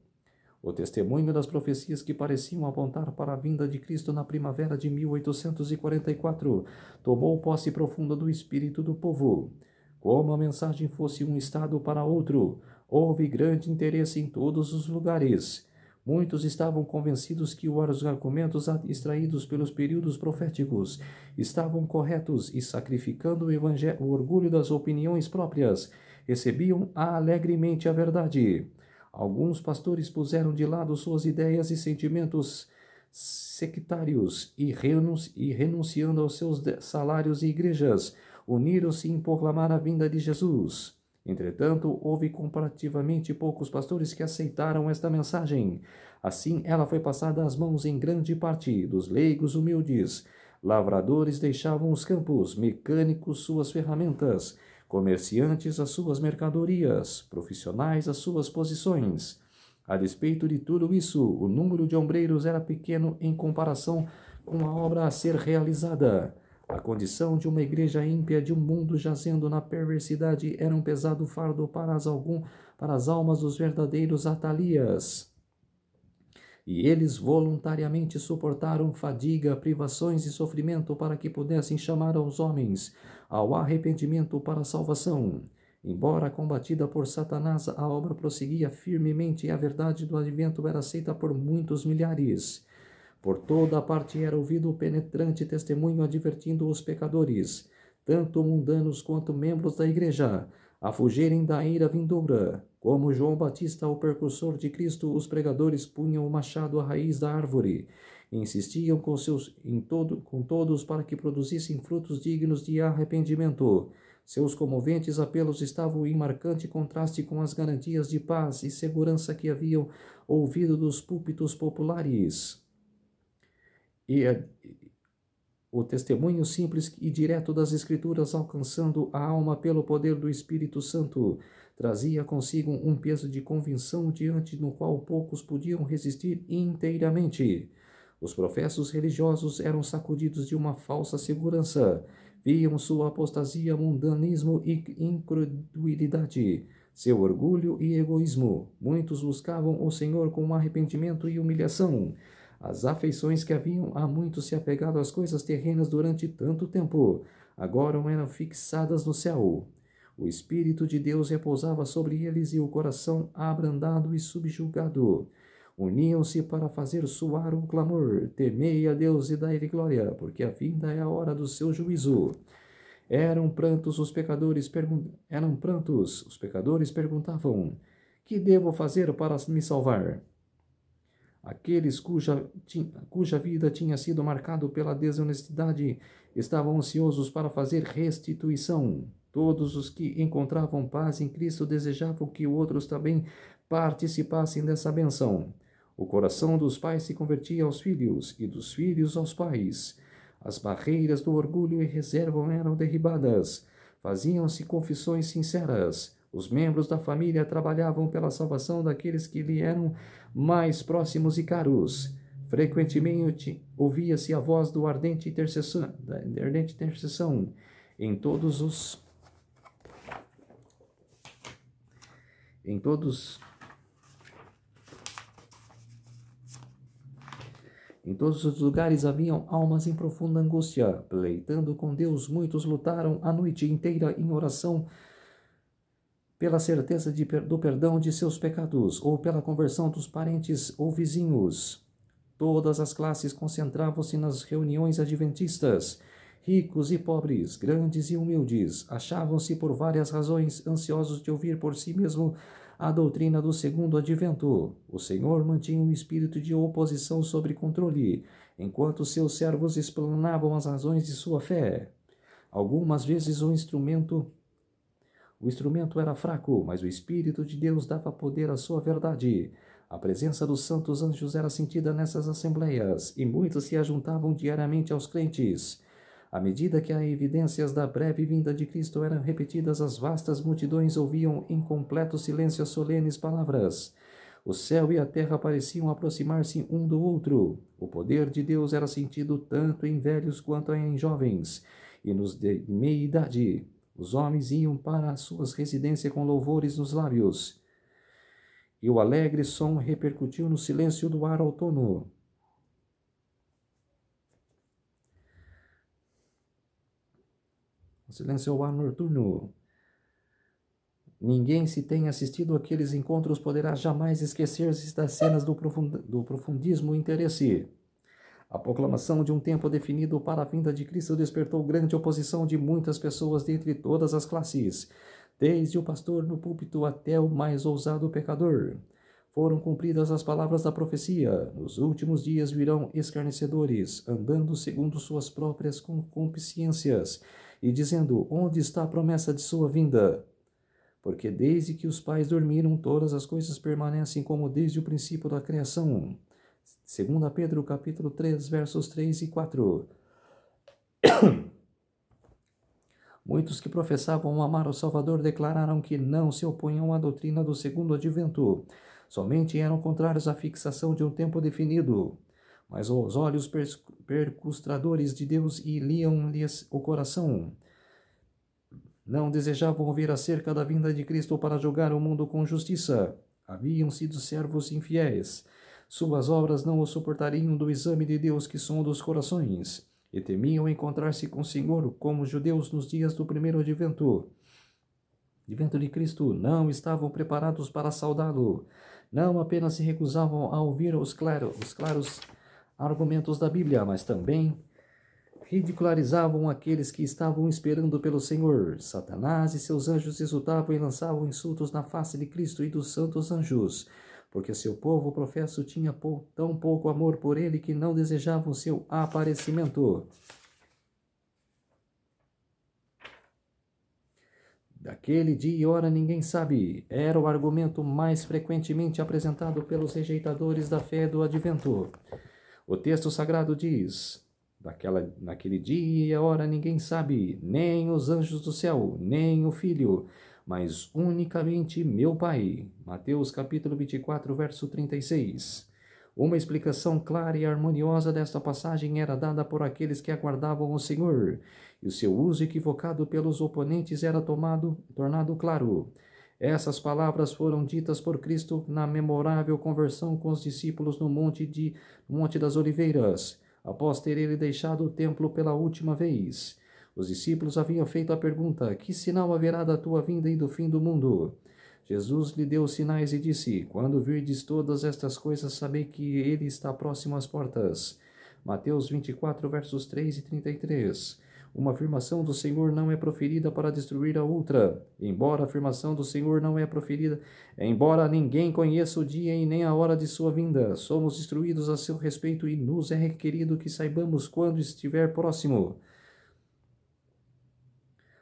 O testemunho das profecias que pareciam apontar para a vinda de Cristo na primavera de 1844 tomou posse profunda do espírito do povo. Como a mensagem fosse um estado para outro, houve grande interesse em todos os lugares. Muitos estavam convencidos que os argumentos extraídos pelos períodos proféticos estavam corretos e, sacrificando o orgulho das opiniões próprias, recebiam alegremente a verdade. Alguns pastores puseram de lado suas ideias e sentimentos sectários e renunciando aos seus salários e igrejas, uniram-se em proclamar a vinda de Jesus. Entretanto, houve comparativamente poucos pastores que aceitaram esta mensagem. Assim, ela foi passada às mãos em grande parte dos leigos humildes. Lavradores deixavam os campos, mecânicos suas ferramentas, comerciantes as suas mercadorias, profissionais as suas posições. A despeito de tudo isso, o número de ombreiros era pequeno em comparação com a obra a ser realizada. A condição de uma igreja ímpia de um mundo jazendo na perversidade era um pesado fardo para as almas dos verdadeiros atalias. E eles voluntariamente suportaram fadiga, privações e sofrimento para que pudessem chamar aos homens ao arrependimento para a salvação. Embora combatida por Satanás, a obra prosseguia firmemente e a verdade do advento era aceita por muitos milhares. Por toda a parte era ouvido o penetrante testemunho advertindo os pecadores, tanto mundanos quanto membros da igreja, a fugirem da ira vindoura. Como João Batista, o precursor de Cristo, os pregadores punham o machado à raiz da árvore e insistiam com todos para que produzissem frutos dignos de arrependimento. Seus comoventes apelos estavam em marcante contraste com as garantias de paz e segurança que haviam ouvido dos púlpitos populares. O testemunho simples e direto das Escrituras, alcançando a alma pelo poder do Espírito Santo, trazia consigo um peso de convicção diante do qual poucos podiam resistir inteiramente. Os professos religiosos eram sacudidos de uma falsa segurança, viam sua apostasia, mundanismo e incredulidade, seu orgulho e egoísmo. Muitos buscavam o Senhor com arrependimento e humilhação. As afeições que haviam há muito se apegado às coisas terrenas durante tanto tempo, agora eram fixadas no céu. O Espírito de Deus repousava sobre eles e o coração abrandado e subjugado. Uniam-se para fazer soar um clamor: temei a Deus e dai-lhe glória, porque a vinda é a hora do seu juízo. Eram prantos, os pecadores perguntavam: que devo fazer para me salvar? Aqueles cuja vida tinha sido marcado pela desonestidade estavam ansiosos para fazer restituição. Todos os que encontravam paz em Cristo desejavam que outros também participassem dessa bênção. O coração dos pais se convertia aos filhos e dos filhos aos pais. As barreiras do orgulho e reserva eram derribadas. Faziam-se confissões sinceras. Os membros da família trabalhavam pela salvação daqueles que lhe eram mais próximos e caros. Frequentemente ouvia-se a voz da ardente intercessão em todos os lugares haviam almas em profunda angústia, pleitando com Deus. Muitos lutaram a noite inteira em oração pela certeza do perdão de seus pecados, ou pela conversão dos parentes ou vizinhos. Todas as classes concentravam-se nas reuniões adventistas, Ricos e pobres, grandes e humildes, achavam-se por várias razões ansiosos de ouvir por si mesmo a doutrina do segundo advento. O Senhor mantinha um espírito de oposição sob controle, enquanto seus servos explanavam as razões de sua fé. Algumas vezes o instrumento era fraco, mas o Espírito de Deus dava poder à sua verdade. A presença dos santos anjos era sentida nessas assembleias, e muitos se ajuntavam diariamente aos crentes. À medida que as evidências da breve vinda de Cristo eram repetidas, as vastas multidões ouviam em completo silêncio as solenes palavras. O céu e a terra pareciam aproximar-se um do outro. O poder de Deus era sentido tanto em velhos quanto em jovens, e nos de meia-idade. Os homens iam para as suas residências com louvores nos lábios, e o alegre som repercutiu no silêncio do ar outono. O silêncio ao ar noturno. Ninguém se tem assistido àqueles encontros poderá jamais esquecer-se das cenas do profundíssimo interesse. A proclamação de um tempo definido para a vinda de Cristo despertou grande oposição de muitas pessoas dentre todas as classes, desde o pastor no púlpito até o mais ousado pecador. Foram cumpridas as palavras da profecia. Nos últimos dias virão escarnecedores, andando segundo suas próprias concupiscências, e dizendo: onde está a promessa de sua vinda? Porque desde que os pais dormiram, todas as coisas permanecem como desde o princípio da criação. 2 Pedro capítulo 3, versos 3 e 4. Muitos que professavam amar o Salvador declararam que não se opunham à doutrina do segundo advento, somente eram contrários à fixação de um tempo definido. Mas os olhos percustradores de Deus liam-lhes o coração. Não desejavam ouvir acerca da vinda de Cristo para julgar o mundo com justiça. Haviam sido servos infiéis. Suas obras não o suportariam do exame de Deus que sonda os corações, e temiam encontrar-se com o Senhor como os judeus nos dias do primeiro advento de Cristo. Não estavam preparados para saudá-lo. Não apenas se recusavam a ouvir os claros argumentos da Bíblia, mas também ridicularizavam aqueles que estavam esperando pelo Senhor. Satanás e seus anjos exultavam e lançavam insultos na face de Cristo e dos santos anjos, porque seu povo professo tinha tão pouco amor por ele que não desejavam seu aparecimento. Daquele dia e hora ninguém sabe, era o argumento mais frequentemente apresentado pelos rejeitadores da fé do advento. O texto sagrado diz: naquele dia e hora ninguém sabe, nem os anjos do céu, nem o Filho, mas unicamente meu Pai. Mateus capítulo 24, verso 36. Uma explicação clara e harmoniosa desta passagem era dada por aqueles que aguardavam o Senhor, e o seu uso equivocado pelos oponentes era tornado claro. Essas palavras foram ditas por Cristo na memorável conversão com os discípulos no Monte das Oliveiras, após ter ele deixado o templo pela última vez. Os discípulos haviam feito a pergunta: que sinal haverá da tua vinda e do fim do mundo? Jesus lhe deu sinais e disse: quando virdes todas estas coisas, sabei que ele está próximo às portas. Mateus 24, versos 3 e 33. Uma afirmação do Senhor não é proferida para destruir a outra. Embora a afirmação do Senhor não é proferida, embora ninguém conheça o dia e nem a hora de sua vinda, somos instruídos a seu respeito e nos é requerido que saibamos quando estiver próximo.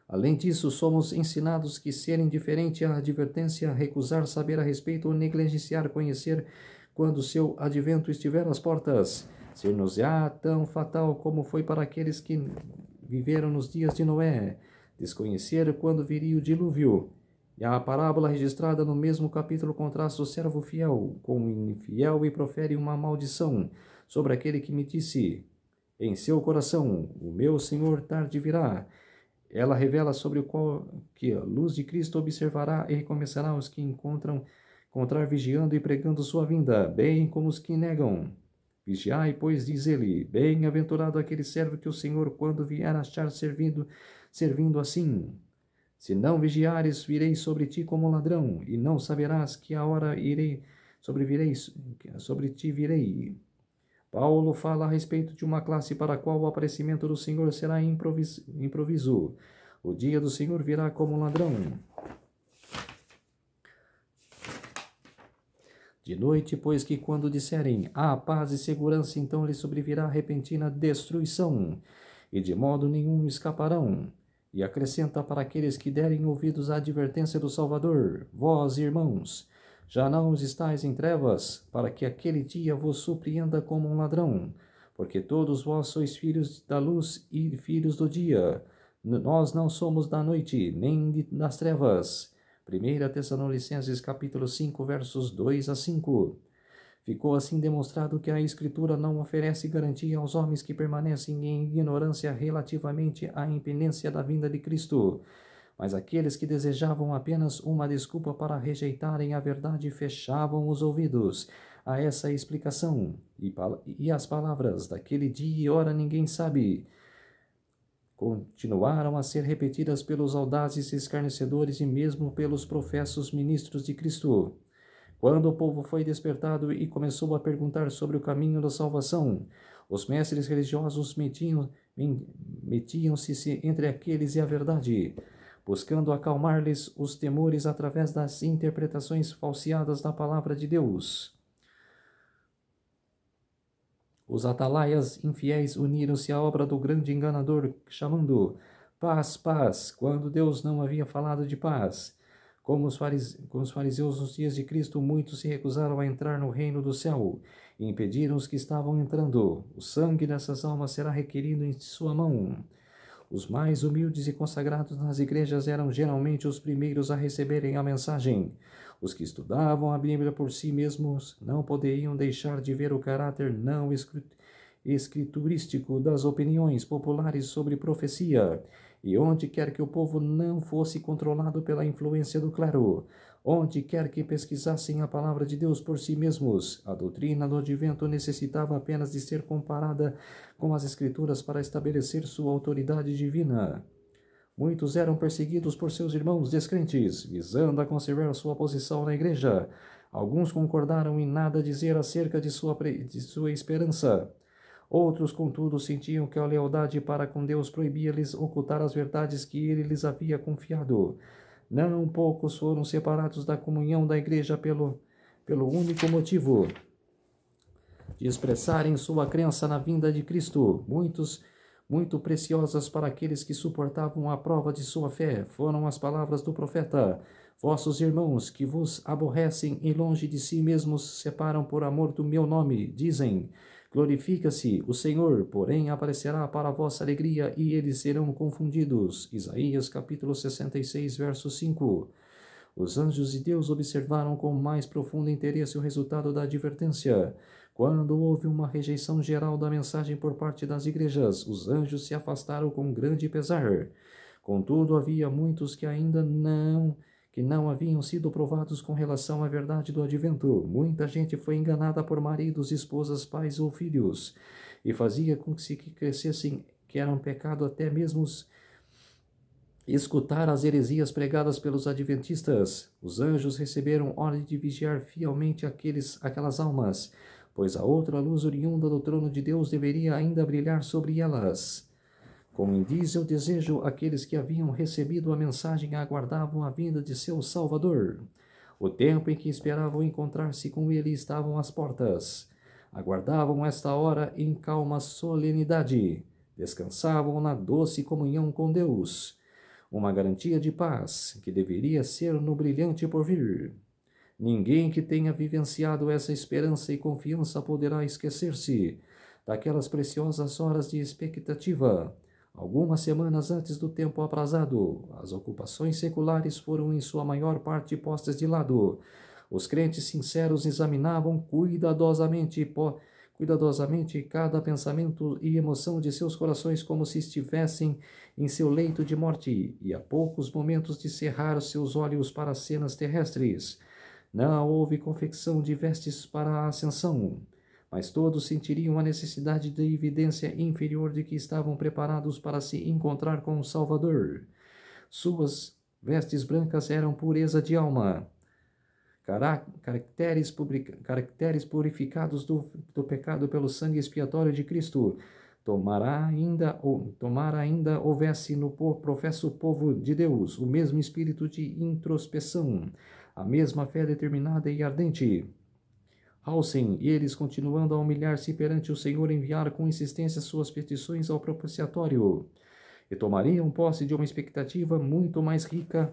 Além disso, somos ensinados que ser indiferente à advertência, recusar saber a respeito ou negligenciar conhecer quando seu advento estiver às portas, ser-nos-á tão fatal como foi para aqueles que viveram nos dias de Noé, desconhecer quando viria o dilúvio. E a parábola registrada no mesmo capítulo contrasta o servo fiel com o infiel e profere uma maldição sobre aquele que me disse em seu coração: o meu Senhor tarde virá. Ela revela sobre o qual que a luz de Cristo observará e recomeçará os que encontrar vigiando e pregando sua vinda, bem como os que negam. Vigiai, pois, diz ele, bem-aventurado aquele servo que o Senhor, quando vier, achar servindo assim. Se não vigiares, virei sobre ti como ladrão, e não saberás que a hora sobre ti virei. Paulo fala a respeito de uma classe para a qual o aparecimento do Senhor será improviso. O dia do Senhor virá como um ladrão. De noite, pois que quando disserem, há paz e segurança, então lhes sobrevirá repentina destruição, e de modo nenhum escaparão. E acrescenta para aqueles que derem ouvidos à advertência do Salvador, vós, irmãos, já não estáis em trevas, para que aquele dia vos surpreenda como um ladrão, porque todos vós sois filhos da luz e filhos do dia. Nós não somos da noite, nem das trevas. 1 Tessalonicenses capítulo 5, versos 2 a 5. Ficou assim demonstrado que a Escritura não oferece garantia aos homens que permanecem em ignorância relativamente à impendência da vinda de Cristo, mas aqueles que desejavam apenas uma desculpa para rejeitarem a verdade fechavam os ouvidos a essa explicação, e as palavras daquele dia e hora ninguém sabe continuaram a ser repetidas pelos audazes escarnecedores e mesmo pelos professos ministros de Cristo. Quando o povo foi despertado e começou a perguntar sobre o caminho da salvação, os mestres religiosos metiam-se entre aqueles e a verdade, buscando acalmar-lhes os temores através das interpretações falseadas da palavra de Deus. Os atalaias infiéis uniram-se à obra do grande enganador, chamando paz, paz, quando Deus não havia falado de paz. Como os fariseus nos dias de Cristo, muitos se recusaram a entrar no reino do céu e impediram os que estavam entrando. O sangue dessas almas será requerido em sua mão. Os mais humildes e consagrados nas igrejas eram geralmente os primeiros a receberem a mensagem. Os que estudavam a Bíblia por si mesmos não poderiam deixar de ver o caráter não escriturístico das opiniões populares sobre profecia, e onde quer que o povo não fosse controlado pela influência do clero, onde quer que pesquisassem a palavra de Deus por si mesmos, a doutrina do advento necessitava apenas de ser comparada com as Escrituras para estabelecer sua autoridade divina. Muitos eram perseguidos por seus irmãos descrentes, visando a conservar sua posição na igreja. Alguns concordaram em nada dizer acerca de sua esperança. Outros, contudo, sentiam que a lealdade para com Deus proibia-lhes ocultar as verdades que ele lhes havia confiado. Não poucos foram separados da comunhão da igreja pelo único motivo de expressarem sua crença na vinda de Cristo. Muito preciosas para aqueles que suportavam a prova de sua fé foram as palavras do profeta: vossos irmãos que vos aborrecem e longe de si mesmos separam por amor do meu nome, dizem, glorifica-se o Senhor, porém aparecerá para a vossa alegria e eles serão confundidos. Isaías capítulo 66, verso 5. Os anjos de Deus observaram com mais profundo interesse o resultado da advertência. Quando houve uma rejeição geral da mensagem por parte das igrejas, os anjos se afastaram com grande pesar. Contudo, havia muitos que ainda não haviam sido provados com relação à verdade do advento. Muita gente foi enganada por maridos, esposas, pais ou filhos, e fazia com que se crescessem que era um pecado até mesmo escutar as heresias pregadas pelos adventistas. Os anjos receberam ordem de vigiar fielmente aquelas almas, pois a outra luz oriunda do trono de Deus deveria ainda brilhar sobre elas. Como indica o desejo, aqueles que haviam recebido a mensagem aguardavam a vinda de seu Salvador. O tempo em que esperavam encontrar-se com ele estavam às portas. Aguardavam esta hora em calma solenidade. Descansavam na doce comunhão com Deus. Uma garantia de paz que deveria ser no brilhante porvir. Ninguém que tenha vivenciado essa esperança e confiança poderá esquecer-se daquelas preciosas horas de expectativa. Algumas semanas antes do tempo aprazado, as ocupações seculares foram em sua maior parte postas de lado. Os crentes sinceros examinavam cuidadosamente cada pensamento e emoção de seus corações como se estivessem em seu leito de morte, e a poucos momentos de cerrar seus olhos para as cenas terrestres. Não houve confecção de vestes para a ascensão, mas todos sentiriam a necessidade da evidência inferior de que estavam preparados para se encontrar com o Salvador. Suas vestes brancas eram pureza de alma, caracteres purificados do pecado pelo sangue expiatório de Cristo. Tomara ainda houvesse no professo povo de Deus o mesmo espírito de introspeção, a mesma fé determinada e ardente. Halsem, e eles continuando a humilhar-se perante o Senhor, enviar com insistência suas petições ao propiciatório, e tomariam posse de uma expectativa muito mais rica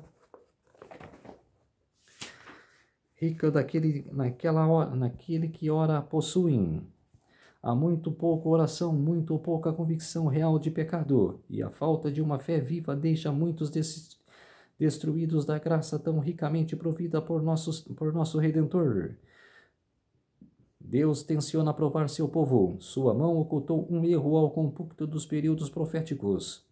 naquele que ora possuem. Há muito pouca oração, muito pouca convicção real de pecado, e a falta de uma fé viva deixa muitos destruídos da graça tão ricamente provida por nosso Redentor. Deus tenciona provar seu povo. Sua mão ocultou um erro ao compúcito dos períodos proféticos.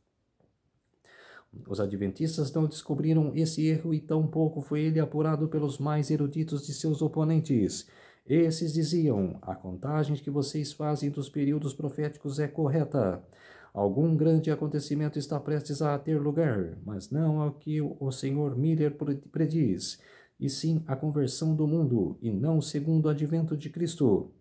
Os adventistas não descobriram esse erro e tampouco foi ele apurado pelos mais eruditos de seus oponentes. Esses diziam: a contagem que vocês fazem dos períodos proféticos é correta. Algum grande acontecimento está prestes a ter lugar, mas não é o que o Sr. Miller prediz, e sim a conversão do mundo, e não o segundo advento de Cristo.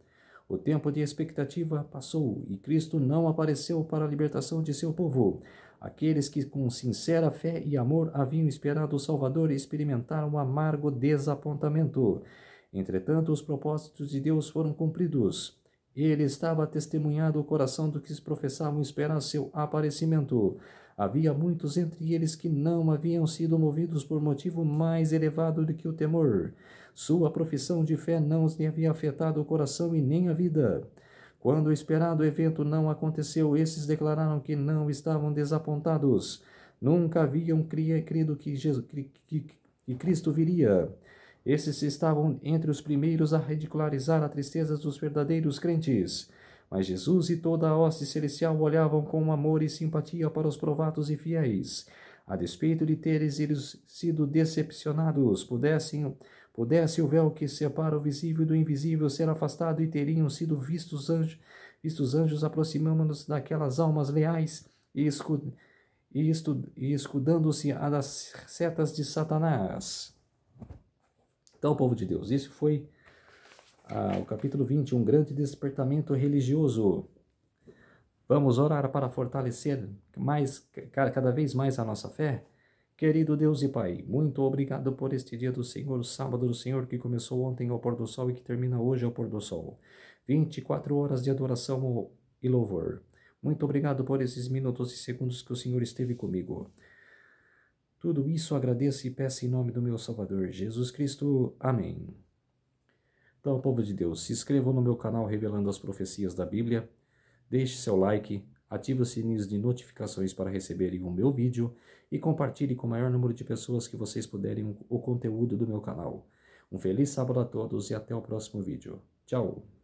O tempo de expectativa passou, e Cristo não apareceu para a libertação de seu povo. Aqueles que com sincera fé e amor haviam esperado o Salvador experimentaram um amargo desapontamento. Entretanto, os propósitos de Deus foram cumpridos. Ele estava testemunhado o coração do que professavam esperar seu aparecimento. Havia muitos entre eles que não haviam sido movidos por motivo mais elevado do que o temor. Sua profissão de fé não lhe havia afetado o coração e nem a vida. Quando o esperado evento não aconteceu, esses declararam que não estavam desapontados. Nunca haviam crido que Cristo viria. Esses estavam entre os primeiros a ridicularizar a tristeza dos verdadeiros crentes. Mas Jesus e toda a hoste celestial olhavam com amor e simpatia para os provados e fiéis. A despeito de terem eles sido decepcionados, pudesse o véu que separa o visível do invisível ser afastado e teriam sido vistos anjos aproximando-nos daquelas almas leais e escudando-se das setas de Satanás. Então, povo de Deus, isso foi o capítulo 20, um grande despertamento religioso. Vamos orar para fortalecer cada vez mais a nossa fé? Querido Deus e Pai, muito obrigado por este dia do Senhor, o sábado do Senhor, que começou ontem ao pôr do sol e que termina hoje ao pôr do sol. 24 horas de adoração e louvor. Muito obrigado por esses minutos e segundos que o Senhor esteve comigo. Tudo isso agradeço e peço em nome do meu Salvador, Jesus Cristo. Amém. Então, povo de Deus, se inscrevam no meu canal Revelando as Profecias da Bíblia, deixe seu like, ative os sininhos de notificações para receberem o meu vídeo e compartilhe com o maior número de pessoas que vocês puderem o conteúdo do meu canal. Um feliz sábado a todos e até o próximo vídeo. Tchau!